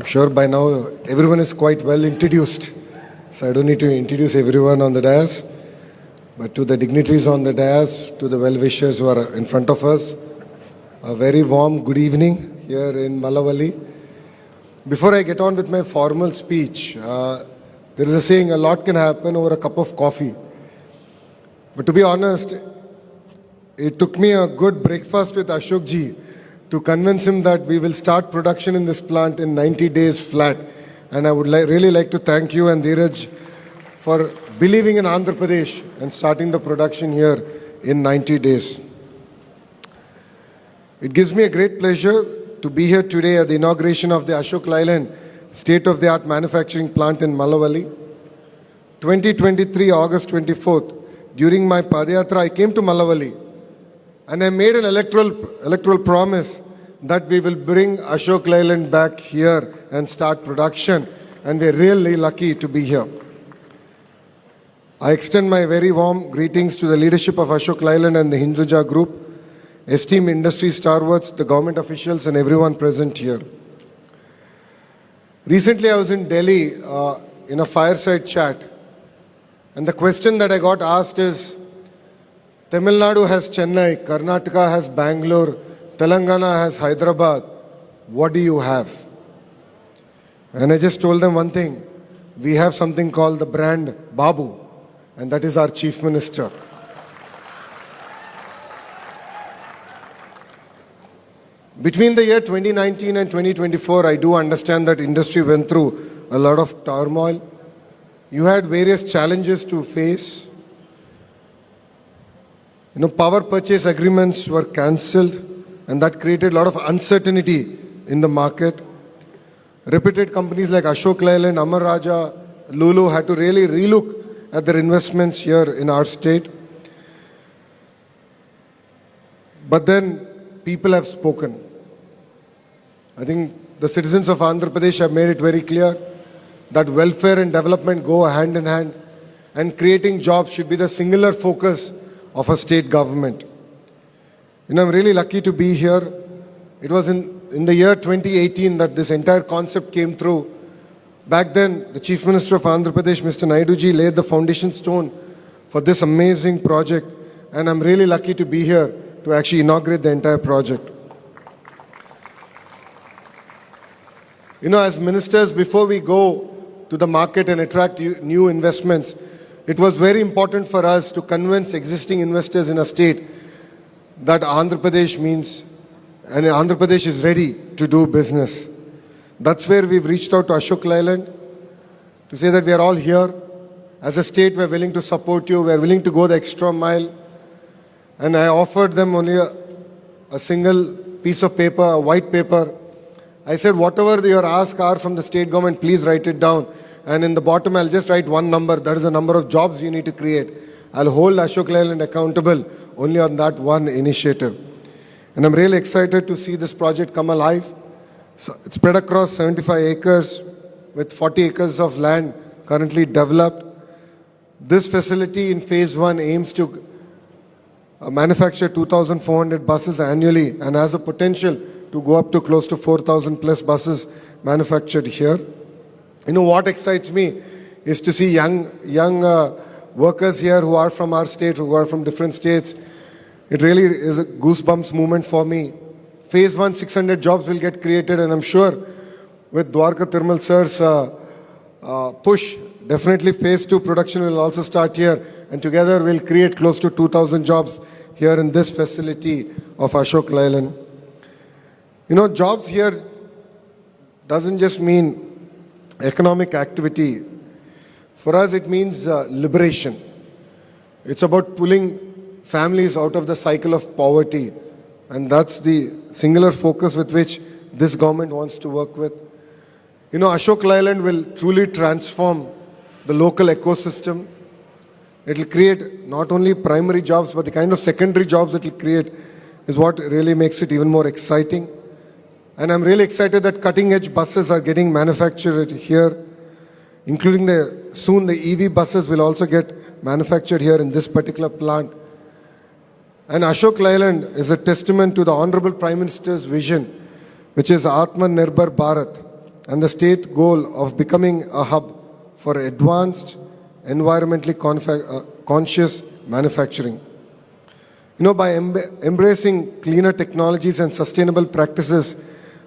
I'm sure by now everyone is quite well introduced, so I don't need to introduce everyone on the dais. But to the dignitaries on the dais, to the well-wishers who are in front of us, a very warm good evening here in Mallavalli. Before I get on with my formal speech, there is a saying, a lot can happen over a cup of coffee. But to be honest, it took me a good breakfast with Ashok ji to convince him that we will start production in this plant in 90 days flat. And I would really like to thank you and Dheeraj for believing in Andhra Pradesh and starting the production here in 90 days. It gives me a great pleasure to be here today at the inauguration of the Ashok Leyland state-of-the-art manufacturing plant in Mallavalli. 2023, August 24th, during my Padayatra, I came to Mallavalli and I made an electoral promise that we will bring Ashok Leyland back here and start production, and we're really lucky to be here. I extend my very warm greetings to the leadership of Ashok Leyland and the Hinduja Group, esteemed industry stalwarts, the government officials and everyone present here. Recently I was in Delhi in a fireside chat, and the question that I got asked is, Tamil Nadu has Chennai, Karnataka has Bangalore, Telangana has Hyderabad. What do you have? And I just told them one thing. We have something called the brand Babu, and that is our Chief Minister. Between the year 2019 and 2024, I do understand that industry went through a lot of turmoil. You had various challenges to face. Power purchase agreements were cancelled, and that created a lot of uncertainty in the market. Reputed companies like Ashok Leyland, Amar Raja, Lulu had to really relook at their investments here in our state. But then people have spoken. I think the citizens of Andhra Pradesh have made it very clear that welfare and development go hand in hand, and creating jobs should be the singular focus of a state government. I'm really lucky to be here. It was in the year 2018 that this entire concept came through. Back then, the Chief Minister of Andhra Pradesh, Mr. Naidu ji, laid the foundation stone for this amazing project, and I'm really lucky to be here to actually inaugurate the entire project. As ministers, before we go to the market and attract new investments, it was very important for us to convince existing investors in a state that Andhra Pradesh means, and Andhra Pradesh is ready to do business. That's where we've reached out to Ashok Leyland to say that we are all here. As a state, we're willing to support you. We're willing to go the extra mile. And I offered them only a single piece of paper, a white paper. I said, whatever your asks are from the state government, please write it down. And in the bottom, I'll just write one number. That is the number of jobs you need to create. I'll hold Ashok Leyland accountable only on that one initiative. And I'm really excited to see this project come alive. So it's spread across 75 acres with 40 acres of land currently developed. This facility in phase 1 aims to manufacture 2,400 buses annually and has a potential to go up to close to 4,000 plus buses manufactured here. What excites me is to see young workers here who are from our state, who are from different states. It really is a goosebumps moment for me. Phase 1, 600 jobs will get created, and I'm sure with Dwarka Tirmal sir's push, definitely phase 2 production will also start here, and together we'll create close to 2,000 jobs here in this facility of Ashok Leyland. Jobs here doesn't just mean economic activity. For us, it means liberation. It's about pulling families out of the cycle of poverty. And that's the singular focus with which this government wants to work with. Ashok Leyland will truly transform the local ecosystem. It will create not only primary jobs, but the kind of secondary jobs it will create is what really makes it even more exciting. And I'm really excited that cutting-edge buses are getting manufactured here, including soon the EV buses will also get manufactured here in this particular plant. And Ashok Leyland is a testament to the Honorable Prime Minister's vision, which is Atmanirbhar Bharat. and the state goal of becoming a hub for advanced, environmentally conscious manufacturing. By embracing cleaner technologies and sustainable practices,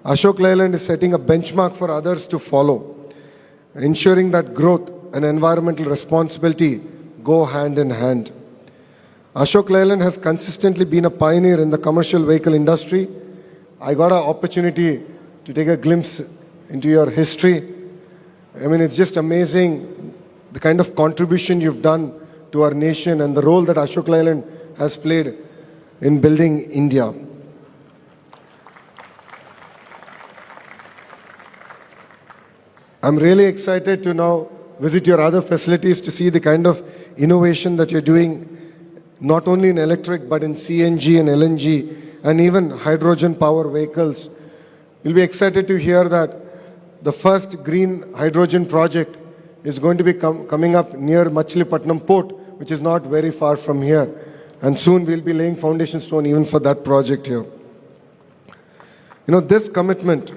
Ashok Leyland is setting a benchmark for others to follow, ensuring that growth and environmental responsibility go hand in hand. Ashok Leyland has consistently been a pioneer in the commercial vehicle industry. I got an opportunity to take a glimpse into your history. It's just amazing the kind of contribution you've done to our nation and the role that Ashok Leyland has played in building India. I'm really excited to now visit your other facilities to see the kind of innovation that you're doing, not only in electric, but in CNG and LNG, and even hydrogen power vehicles. You'll be excited to hear that the first green hydrogen project is going to be coming up near Machilipatnam Port, which is not very far from here. And soon we'll be laying foundation stone even for that project here. This commitment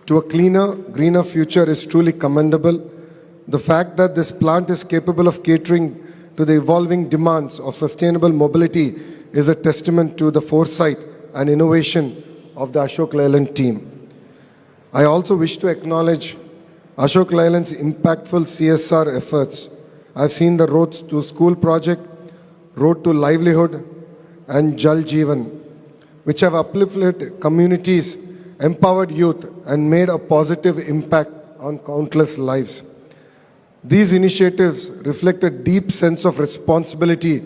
to a cleaner, greener future is truly commendable. The fact that this plant is capable of catering to the evolving demands of sustainable mobility is a testament to the foresight and innovation of the Ashok Leyland team. I also wish to acknowledge Ashok Leyland's impactful CSR efforts. I've seen the Roads to School project, Road to Livelihood, and Jal Jeevan, which have uplifted communities, empowered youth, and made a positive impact on countless lives. These initiatives reflect a deep sense of responsibility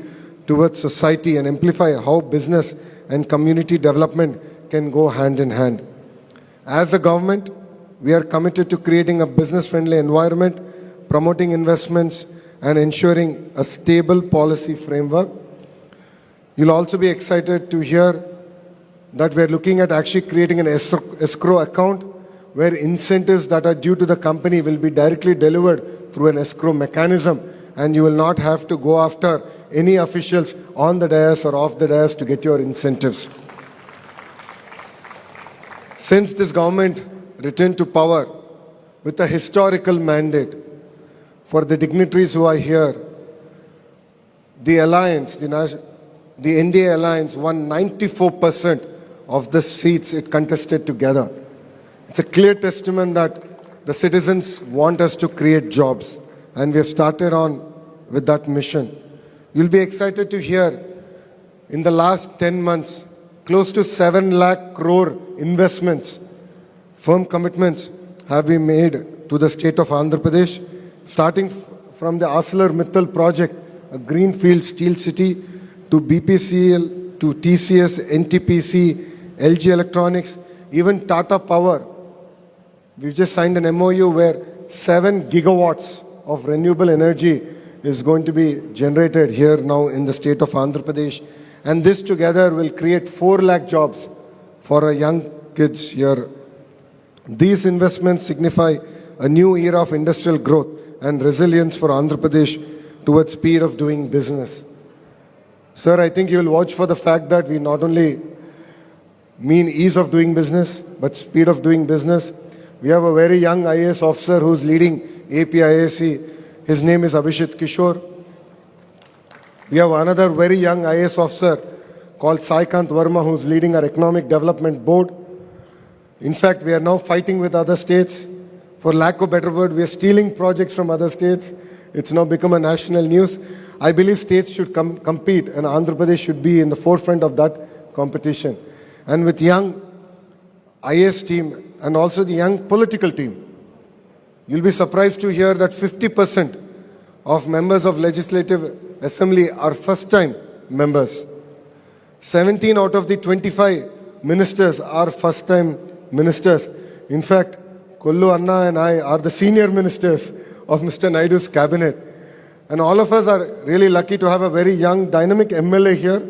towards society and amplify how business and community development can go hand in hand. As a government, we are committed to creating a business-friendly environment, promoting investments, and ensuring a stable policy framework. You'll also be excited to hear that we're looking at actually creating an escrow account where incentives that are due to the company will be directly delivered through an escrow mechanism, and you will not have to go after any officials on the dais or off the dais to get your incentives. Since this government returned to power with a historical mandate for the dignitaries who are here, the alliance, the NDA alliance won 94% of the seats it contested together. It's a clear testament that the citizens want us to create jobs, and we have started on with that mission. You'll be excited to hear in the last 10 months, close to 7 lakh crore investments, firm commitments have been made to the state of Andhra Pradesh, starting from the ArcelorMittal project, a greenfield steel city, to BPCL, to TCS, NTPC, LG Electronics, even Tata Power. We've just signed an MOU where 7 gigawatts of renewable energy is going to be generated here now in the state of Andhra Pradesh. And this together will create 4 lakh jobs for our young kids here. These investments signify a new era of industrial growth and resilience for Andhra Pradesh towards speed of doing business. Sir, I think you'll watch for the fact that we not only mean ease of doing business, but speed of doing business. We have a very young IAS officer who's leading APIAC. His name is Abhishek Kishore. We have another very young IAS officer called Saikant Verma, who's leading our Economic Development Board. In fact, we are now fighting with other states. For lack of better word, we are stealing projects from other states. It's now become a national news. I believe states should compete, and Andhra Pradesh should be in the forefront of that competition. And with young IAS team and also the young political team, you'll be surprised to hear that 50% of members of Legislative Assembly are first-time members. 17 out of the 25 ministers are first-time ministers. In fact, Kollu Anna and I are the senior ministers of Mr. Naidu's cabinet. And all of us are really lucky to have a very young, dynamic MLA here.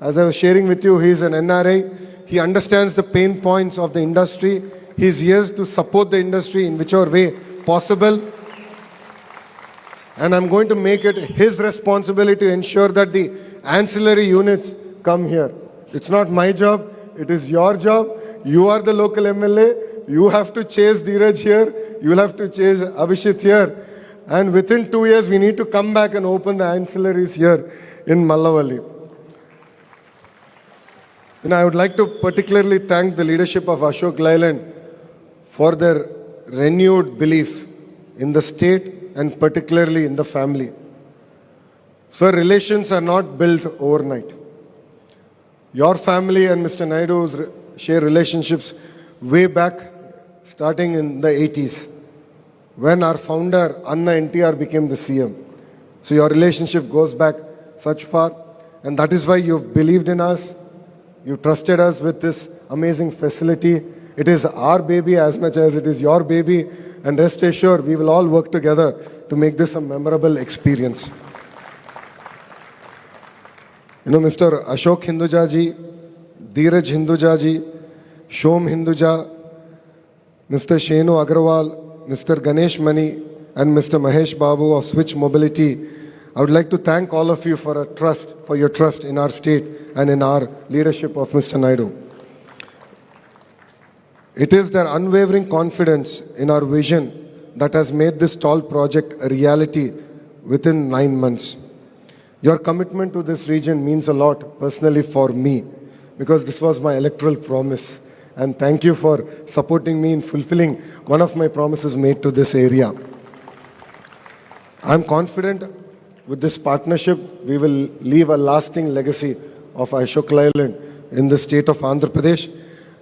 As I was sharing with you, he is an NRI. He understands the pain points of the industry. He is here to support the industry in whichever way possible. And I'm going to make it his responsibility to ensure that the ancillary units come here. It's not my job, it is your job. You are the local MLA. you have to chase Dheeraj here, you will have to chase Abhishek here. And within 2 years, we need to come back and open the ancillaries here in Mallavalli. I would like to particularly thank the leadership of Ashok Leyland for their renewed belief in the state and particularly in the family. So relations are not built overnight. Your family and Mr. Naidu's share relationships way back, starting in the 80s, when our founder, Anna NTR, became the CM. So your relationship goes back such far, and that is why you've believed in us. You trusted us with this amazing facility. It is our baby as much as it is your baby, and rest assured, we will all work together to make this a memorable experience. Mr. Ashok Hinduja ji, Dheeraj Hinduja ji, Shom Hinduja, Mr. Shenu Agrawal, Mr. Ganesh Mani, and Mr. Mahesh Babu of Switch Mobility, I would like to thank all of you for your trust in our state and in our leadership of Mr. Naidu. It is their unwavering confidence in our vision that has made this tall project a reality within 9 months. Your commitment to this region means a lot personally for me, because this was my electoral promise. And thank you for supporting me in fulfilling one of my promises made to this area. I'm confident with this partnership, we will leave a lasting legacy of Ashok Leyland in the state of Andhra Pradesh.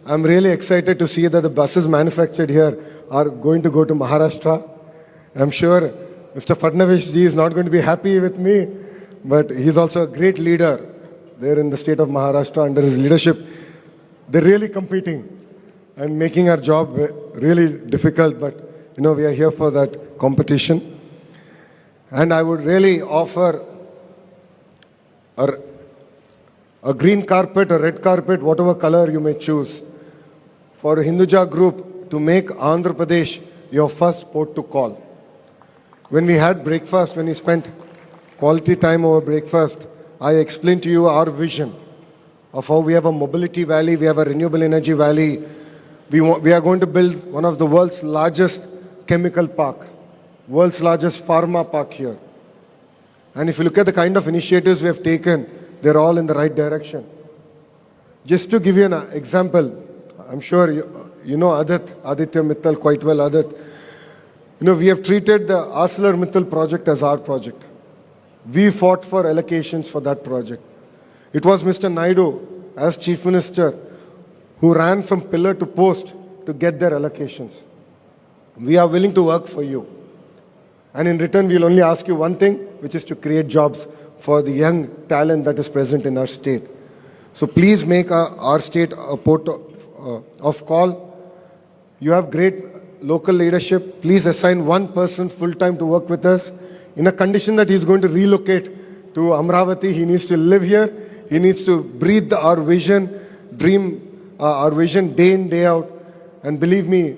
I'm really excited to see that the buses manufactured here are going to go to Maharashtra. I'm sure Mr. Fadnavis ji is not going to be happy with me, but he's also a great leader there in the state of Maharashtra under his leadership. They're really competing and making our job really difficult, but we are here for that competition. And I would really offer a green carpet, a red carpet, whatever color you may choose, for Hinduja Group to make Andhra Pradesh your first port to call. When we had breakfast, when we spent quality time over breakfast, I explained to you our vision of how we have a mobility valley, we have a renewable energy valley. We are going to build one of the world's largest chemical park, world's largest pharma park here. And if you look at the kind of initiatives we have taken, they're all in the right direction. Just to give you an example, I'm sure you know Aditya Mittal quite well, Adit. We have treated the ArcelorMittal project as our project. We fought for allocations for that project. It was Mr. Naidu, as Chief Minister, who ran from pillar to post to get their allocations. We are willing to work for you. And in return, we'll only ask you one thing, which is to create jobs for the young talent that is present in our state. So please make our state a port of call. You have great local leadership. Please assign one person full-time to work with us in a condition that he's going to relocate to Amravati. He needs to live here. He needs to breathe our vision, dream our vision day in, day out. And believe me,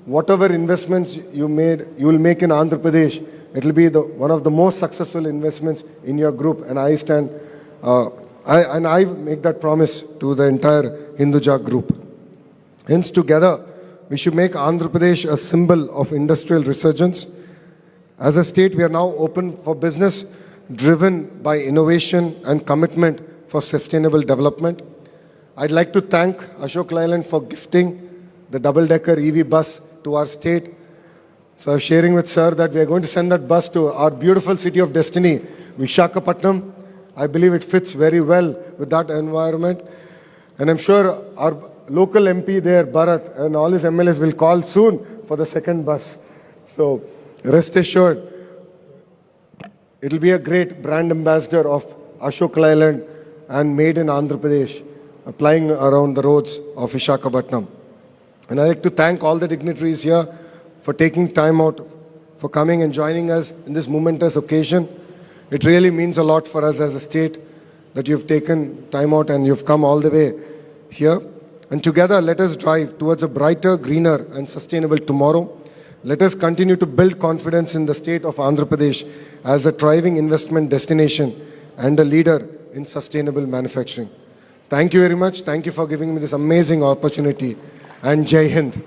whatever investments you will make in Andhra Pradesh, it will be one of the most successful investments in your group. And I make that promise to the entire Hinduja group. Hence, together, we should make Andhra Pradesh a symbol of industrial resurgence. As a state, we are now open for business, driven by innovation and commitment for sustainable development. I'd like to thank Ashok Leyland for gifting the double-decker EV bus to our state. So I'm sharing with sir that we are going to send that bus to our beautiful city of destiny, Visakhapatnam. I believe it fits very well with that environment. And I'm sure our local MP there, Bharat, and all his MLAs will call soon for the second bus. So rest assured, it will be a great brand ambassador of Ashok Leyland and made in Andhra Pradesh, applying around the roads of Visakhapatnam. And I'd like to thank all the dignitaries here for taking time out, for coming and joining us in this momentous occasion. It really means a lot for us as a state that you've taken time out and you've come all the way here. And together, let us drive towards a brighter, greener and sustainable tomorrow. Let us continue to build confidence in the state of Andhra Pradesh as a thriving investment destination and a leader in sustainable manufacturing. Thank you very much. Thank you for giving me this amazing opportunity. And Jai Hind.